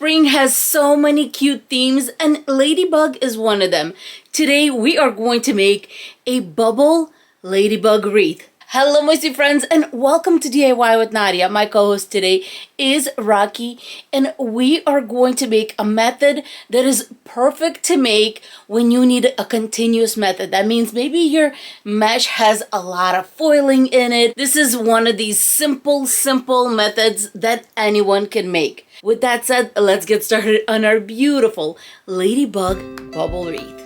Spring has so many cute themes and Ladybug is one of them. Today we are going to make a bubble ladybug wreath. Hello my sweet friends and welcome to DIY with Nadia. My co-host today is Rocky and we are going to make a method that is perfect to make when you need a continuous method. That means maybe your mesh has a lot of foiling in it. This is one of these simple methods that anyone can make. With that said, let's get started on our beautiful ladybug bubble wreath.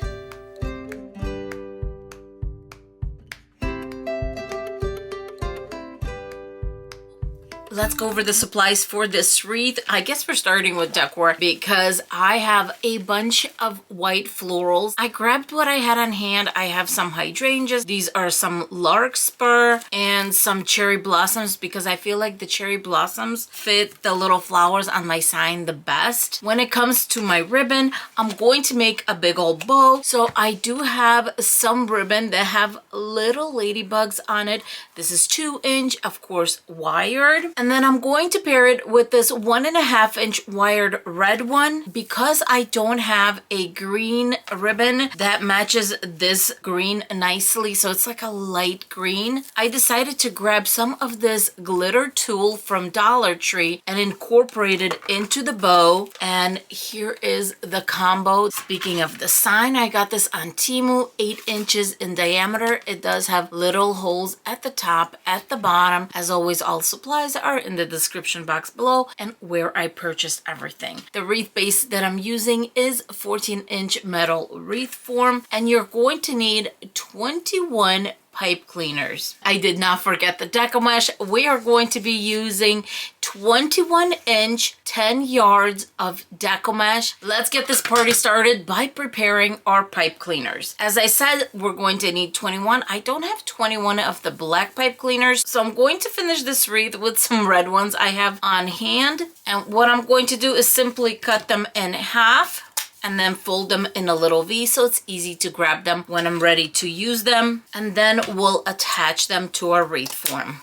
Let's go over the supplies for this wreath. I guess we're starting with decor because I have a bunch of white florals. I grabbed what I had on hand. I have some hydrangeas. These are some larkspur and some cherry blossoms because I feel like the cherry blossoms fit the little flowers on my sign the best. When it comes to my ribbon, I'm going to make a big old bow. So I do have some ribbon that have little ladybugs on it. This is 2-inch, of course, wired. And then I'm going to pair it with this 1.5-inch wired red one because I don't have a green ribbon that matches this green nicely. So it's like a light green. I decided to grab some of this glitter tulle from DollarTree and incorporate it into the bow. And here is the combo. Speaking of the sign, I got this on Temu, 8 inches in diameter. It does have little holes at the top, at the bottom. As always, all supplies are in the description box below and where I purchased everything. The wreath base that I'm using is 14-inch metal wreath form, and you're going to need 21 pipe cleaners. I did not forget the Deco mesh. We are going to be using 21-inch 10 yards of Deco mesh. Let's get this party started by preparing our pipe cleaners. As I said, we're going to need 21. I don't have 21 of the black pipe cleaners, so I'm going to finish this wreath with some red ones I have on hand. And what I'm going to do is simply cut them in half and then fold them in a little V so it's easy to grab them when I'm ready to use them. And then we'll attach them to our wreath form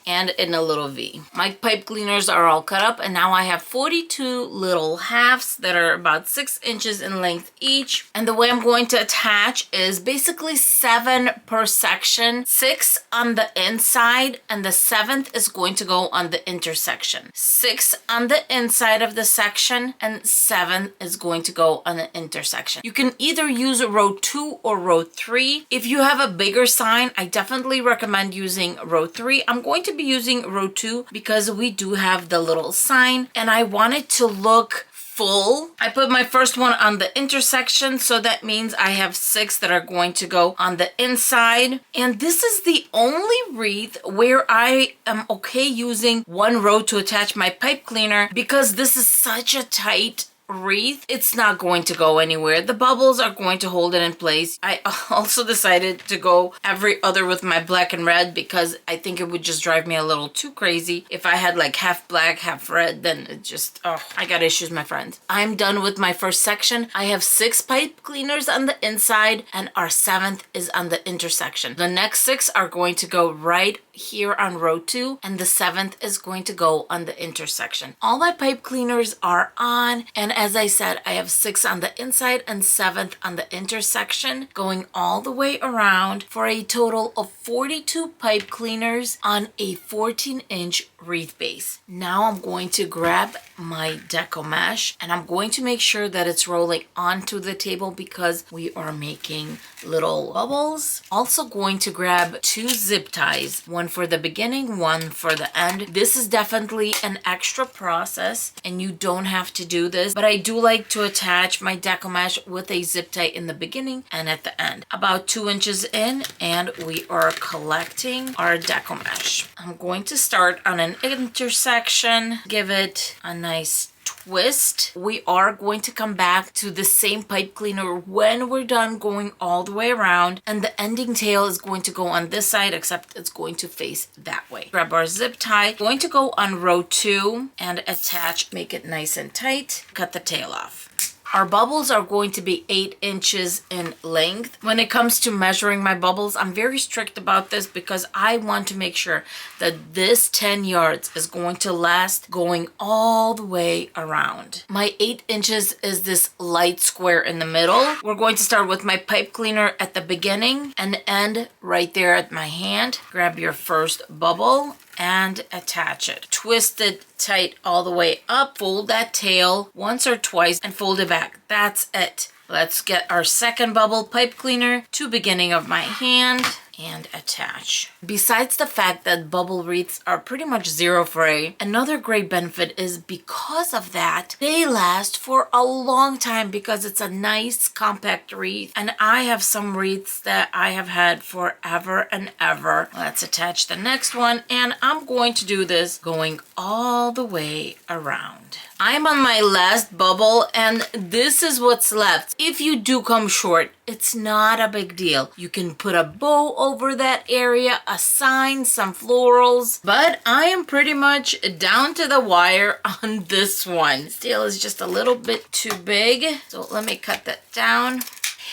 and in a little V. My pipe cleaners are all cut up and now I have 42 little halves that are about 6 inches in length each. And the way I'm going to attach is basically 7 per section, 6 on the inside and the 7th is going to go on the intersection. 6 on the inside of the section and 7 is going to go on the intersection. You can either use row 2 or row 3. If you have a bigger sign, I definitely recommend using row 3. I'm going to be using row 2 because we do have the little sign and I want it to look full. I put my first one on the intersection, so that means I have 6 that are going to go on the inside. And this is the only wreath where I am okay using one row to attach my pipe cleaner because this is such a tight wreath. It's not going to go anywhere. The bubbles are going to hold it in place. I also decided to go every other with my black and red because I think it would just drive me a little too crazy. If I had like half black, half red, then it just, oh, I got issues, my friends. I'm done with my first section. I have 6 pipe cleaners on the inside and our 7th is on the intersection. The next 6 are going to go right here on row 2 and the 7th is going to go on the intersection. All my pipe cleaners are on, and as I said, I have 6 on the inside and 7th on the intersection going all the way around for a total of 42 pipe cleaners on a 14-inch wreath base. Now I'm going to grab my Deco mesh and I'm going to make sure that it's rolling onto the table because we are making little bubbles. Also going to grab 2 zip ties, one for the beginning, one for the end. This is definitely an extra process and you don't have to do this, but I do like to attach my Deco mesh with a zip tie in the beginning and at the end. About 2 inches in and we are collecting our Deco mesh. I'm going to start on an intersection, give it a nice twist. We are going to come back to the same pipe cleaner when we're done going all the way around, and the ending tail is going to go on this side except it's going to face that way. Grab our zip tie, going to go on row 2 and attach, make it nice and tight, cut the tail off. Our bubbles are going to be 8 inches in length. When it comes to measuring my bubbles, I'm very strict about this because I want to make sure that this 10 yards is going to last going all the way around. My 8 inches is this light square in the middle. We're going to start with my pipe cleaner at the beginning and end right there at my hand. Grab your first bubble and attach it. Twist it tight all the way up. Fold that tail once or twice and fold it back. That's it. Let's get our second bubble pipe cleaner to beginning of my hand and attach. Besides the fact that bubble wreaths are pretty much zero fray, another great benefit is because of that, they last for a long time because it's a nice compact wreath. And I have some wreaths that I have had forever and ever. Let's attach the next one, and I'm going to do this going all the way around. I'm on my last bubble and this is what's left. If you do come short, it's not a big deal. You can put a bow over that area, a sign, some florals, but I am pretty much down to the wire on this one. This tail is just a little bit too big, so let me cut that down.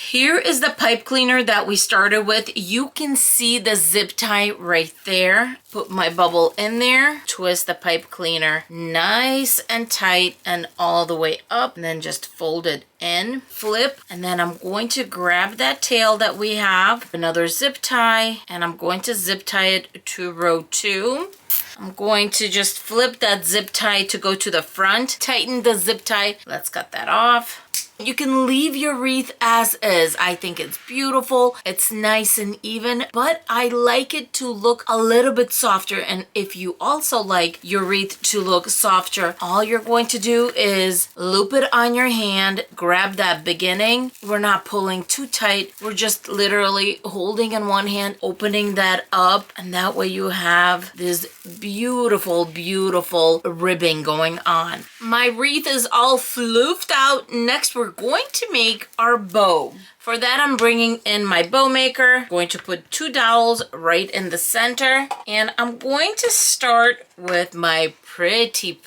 Here is the pipe cleaner that we started with. You can see the zip tie right there. Put my bubble in there, twist the pipe cleaner nice and tight and all the way up, and then just fold it in, flip, and then I'm going to grab that tail that we have, another zip tie, and I'm going to zip tie it to row 2. I'm going to just flip that zip tie to go to the front, tighten the zip tie. Let's cut that off. You can leave your wreath as is. I think it's beautiful. It's nice and even, but I like it to look a little bit softer. And if you also like your wreath to look softer, all you're going to do is loop it on your hand, grab that beginning. We're not pulling too tight. We're just literally holding in one hand, opening that up, and that way you have this beautiful, beautiful ribbing going on. My wreath is all floofed out. Next, we're going to make our bow. For that, I'm bringing in my bow maker. Going to put 2 dowels right in the center, and I'm going to start with my pretty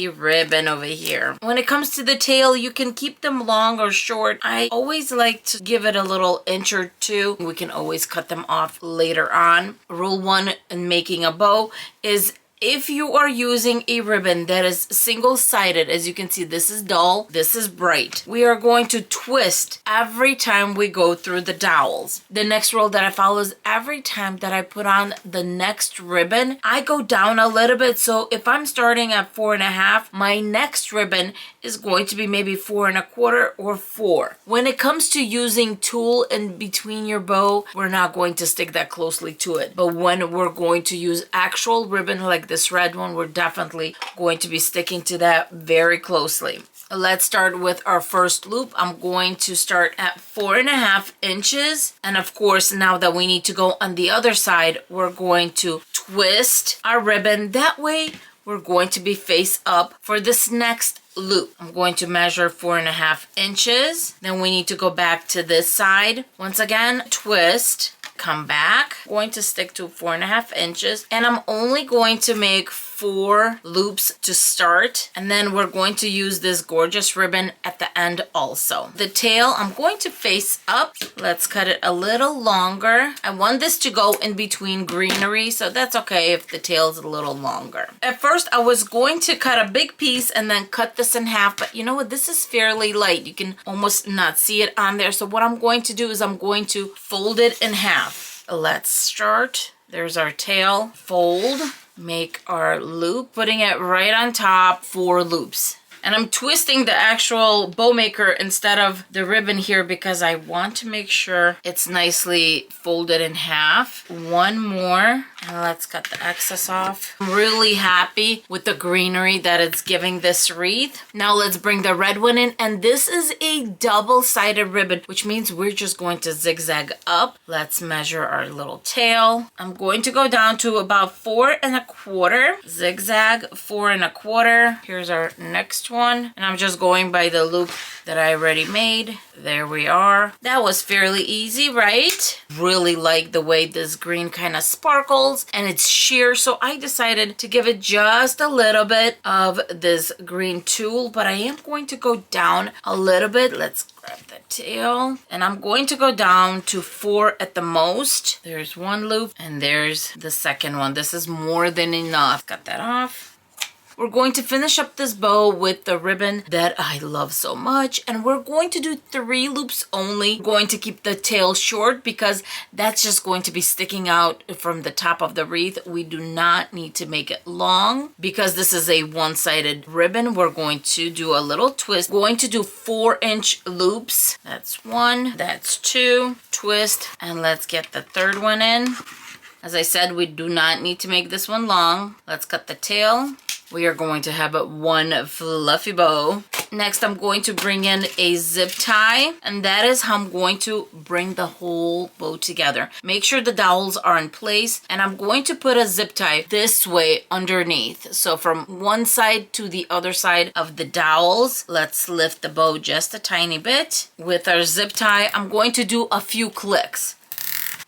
ribbon over here. When it comes to the tail, you can keep them long or short. I always like to give it a little inch or two. We can always cut them off later on. Rule 1 in making a bow is if you are using a ribbon that is single-sided, as you can see, this is dull, this is bright, we are going to twist every time we go through the dowels. The next rule that I follow is every time that I put on the next ribbon, I go down a little bit. So if I'm starting at 4.5, my next ribbon is going to be maybe 4.25 or 4. When it comes to using tulle in between your bow, we're not going to stick that closely to it. But when we're going to use actual ribbon like this red one, we're definitely going to be sticking to that very closely. Let's start with our first loop. I'm going to start at 4.5 inches. And of course, now that we need to go on the other side, we're going to twist our ribbon. That way, we're going to be face up for this next loop. I'm going to measure 4.5 inches. Then we need to go back to this side. Once again, twist, come back. I'm going to stick to 4.5 inches, and I'm only going to make 4 loops to start, and then we're going to use this gorgeous ribbon at the end also. The tail, I'm going to face up. Let's cut it a little longer. I want this to go in between greenery, so that's okay if the tail is a little longer. At first, I was going to cut a big piece and then cut this in half, but you know what? This is fairly light. You can almost not see it on there. So what I'm going to do is I'm going to fold it in half. Let's start. There's our tail. Fold. Make our loop, putting it right on top, 4 loops. And I'm twisting the actual bow maker instead of the ribbon here because I want to make sure it's nicely folded in half. 1 more, and let's cut the excess off. I'm really happy with the greenery that it's giving this wreath. Now let's bring the red one in, and this is a double-sided ribbon, which means we're just going to zigzag up. Let's measure our little tail. I'm going to go down to about 4.25, zigzag 4.25. Here's our next one, and I'm just going by the loop that I already made. There we are. That was fairly easy, right? Really like the way this green kind of sparkles and it's sheer, so I decided to give it just a little bit of this green tulle, but I am going to go down a little bit. Let's grab the tail, and I'm going to go down to 4 at the most. There's one loop and there's the second one. This is more than enough. Cut that off. We're going to finish up this bow with the ribbon that I love so much, and we're going to do 3 loops only. We're going to keep the tail short because that's just going to be sticking out from the top of the wreath. We do not need to make it long because this is a one-sided ribbon. We're going to do a little twist. We're going to do 4-inch loops. That's 1, that's 2, twist, and let's get the 3rd one in. As I said, we do not need to make this one long. Let's cut the tail. We are going to have one fluffy bow. Next, I'm going to bring in a zip tie, and that is how I'm going to bring the whole bow together. Make sure the dowels are in place, and I'm going to put a zip tie this way underneath. So from one side to the other side of the dowels, let's lift the bow just a tiny bit. With our zip tie, I'm going to do a few clicks,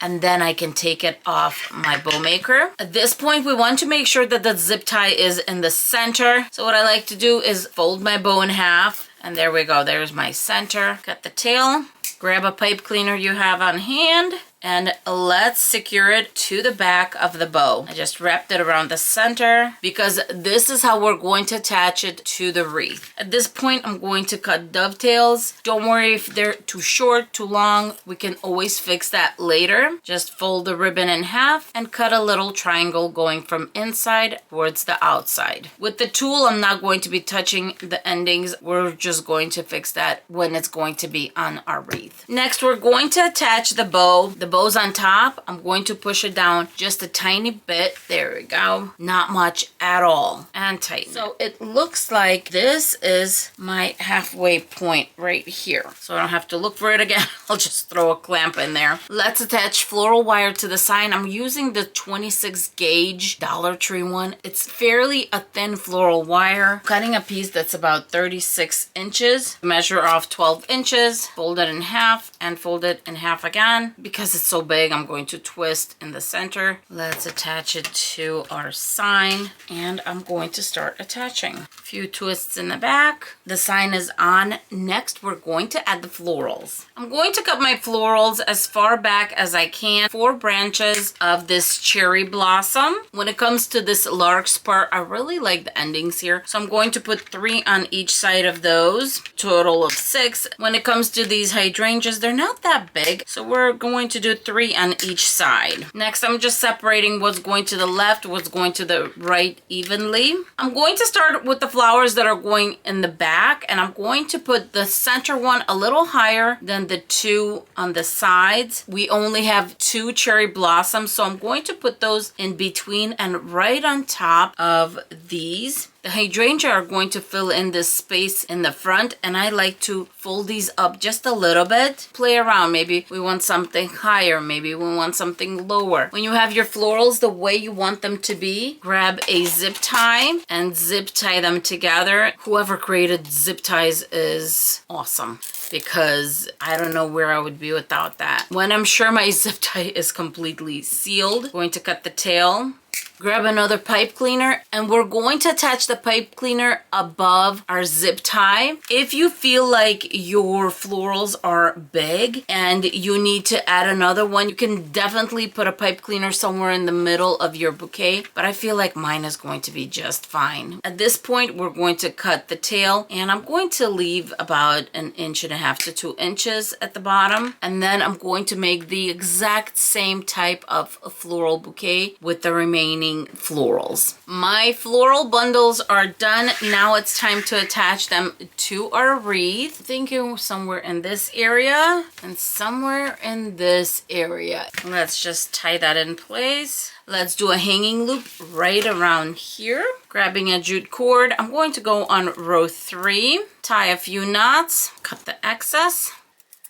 and then I can take it off my bow maker. At this point, we want to make sure that the zip tie is in the center. So what I like to do is fold my bow in half, and there we go. There's my center. Cut the tail. Grab a pipe cleaner you have on hand, and let's secure it to the back of the bow. I just wrapped it around the center because this is how we're going to attach it to the wreath. At this point, I'm going to cut dovetails. Don't worry if they're too short, too long. We can always fix that later. Just fold the ribbon in half and cut a little triangle going from inside towards the outside. With the tool, I'm not going to be touching the endings. We're just going to fix that when it's going to be on our wreath. Next, we're going to attach the bow. The bow's on top. I'm going to push it down just a tiny bit. There we go. Not much at all. And tighten. So it looks like this is my halfway point right here. So I don't have to look for it again. I'll just throw a clamp in there. Let's attach floral wire to the sign. I'm using the 26 gauge DollarTree one. It's fairly a thin floral wire. Cutting a piece that's about 36 inches. Measure off 12 inches. Fold it in half and fold it in half again. Because it's so big, I'm going to twist in the center. Let's attach it to our sign, and I'm going to start attaching. A few twists in the back. The sign is on. Next, we're going to add the florals. I'm going to cut my florals as far back as I can. 4 branches of this cherry blossom. When it comes to this larkspur, I really like the endings here, so I'm going to put 3 on each side of those. Total of 6. When it comes to these hydrangeas, they're not that big, so we're going to do 3 on each side. Next, I'm just separating what's going to the left, what's going to the right evenly. I'm going to start with the flowers that are going in the back, and I'm going to put the center one a little higher than the 2 on the sides. We only have 2 cherry blossoms, so I'm going to put those in between and right on top of these. The hydrangea are going to fill in this space in the front, and I like to fold these up just a little bit. Play around. Maybe we want something higher. Maybe we want something lower. When you have your florals the way you want them to be, grab a zip tie and zip tie them together. Whoever created zip ties is awesome, because I don't know where I would be without that. When I'm sure my zip tie is completely sealed, I'm going to cut the tail. Grab another pipe cleaner, and we're going to attach the pipe cleaner above our zip tie. If you feel like your florals are big and you need to add another one, you can definitely put a pipe cleaner somewhere in the middle of your bouquet, but I feel like mine is going to be just fine. At this point, we're going to cut the tail, and I'm going to leave about 1.5 inches to 2 inches at the bottom, and then I'm going to make the exact same type of floral bouquet with the remaining florals. My floral bundles are done. Now it's time to attach them to our wreath. Thinking somewhere in this area and somewhere in this area. Let's just tie that in place. Let's do a hanging loop right around here. Grabbing a jute cord, I'm going to go on row 3, tie a few knots, cut the excess.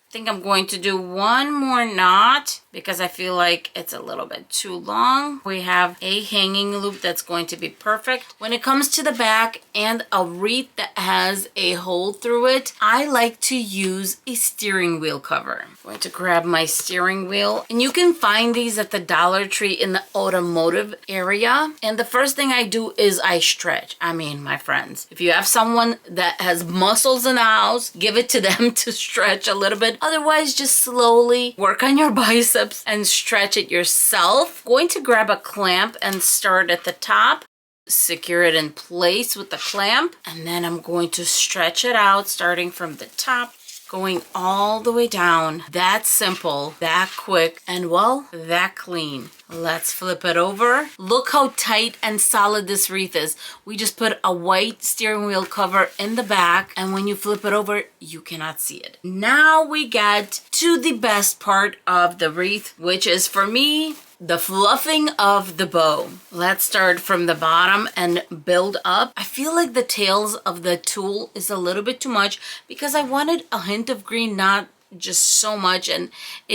I think I'm going to do one more knot because I feel like it's a little bit too long. We have a hanging loop that's going to be perfect. When it comes to the back and a wreath that has a hole through it, I like to use a steering wheel cover. I'm going to grab my steering wheel, and you can find these at the Dollar Tree in the automotive area. And the first thing I do is I stretch. I mean, my friends, if you have someone that has muscles in the house, give it to them to stretch a little bit. Otherwise, just slowly work on your biceps and stretch it yourself. Going to grab a clamp and start at the top. Secure it in place with the clamp, and then I'm going to stretch it out starting from the top, going all the way down. That simple, that quick, and well, that clean. Let's flip it over. Look how tight and solid this wreath is. We just put a white steering wheel cover in the back, and when you flip it over, you cannot see it. Now we get to the best part of the wreath, which is, for me, the fluffing of the bow. Let's start from the bottom and build up. I feel like the tails of the tulle is a little bit too much because I wanted a hint of green, not just so much, and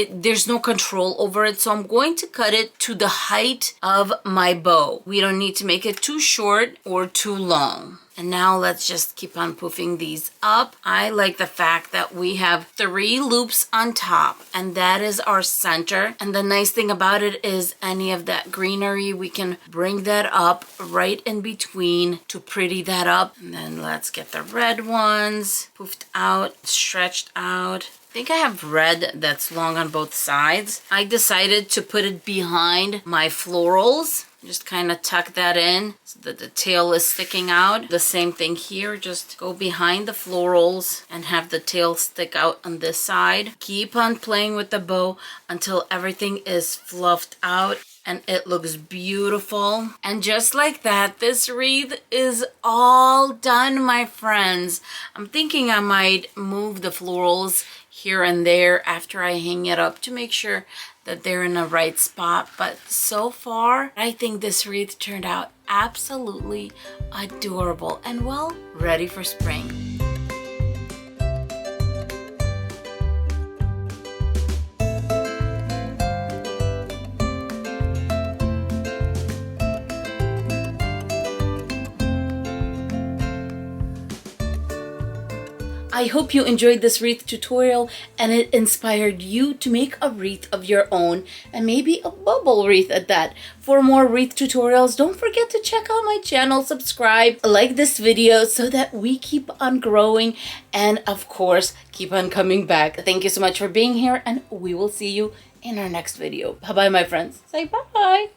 there's no control over it, so I'm going to cut it to the height of my bow. We don't need to make it too short or too long. And now let's just keep on poofing these up. I like the fact that we have 3 loops on top, and that is our center. And the nice thing about it is any of that greenery, we can bring that up right in between to pretty that up. And then let's get the red ones poofed out, stretched out. I think I have red that's long on both sides. I decided to put it behind my florals. Just kind of tuck that in so that the tail is sticking out. The same thing here, just go behind the florals and have the tail stick out on this side. Keep on playing with the bow until everything is fluffed out and it looks beautiful. And just like that, this wreath is all done, my friends. I'm thinking I might move the florals here and there after I hang it up to make sure that they're in the right spot. But so far, I think this wreath turned out absolutely adorable and, well, ready for spring. I hope you enjoyed this wreath tutorial and it inspired you to make a wreath of your own, and maybe a bubble wreath at that. For more wreath tutorials, don't forget to check out my channel, subscribe, like this video so that we keep on growing, and of course, keep on coming back. Thank you so much for being here, and we will see you in our next video. Bye-bye, my friends. Say bye.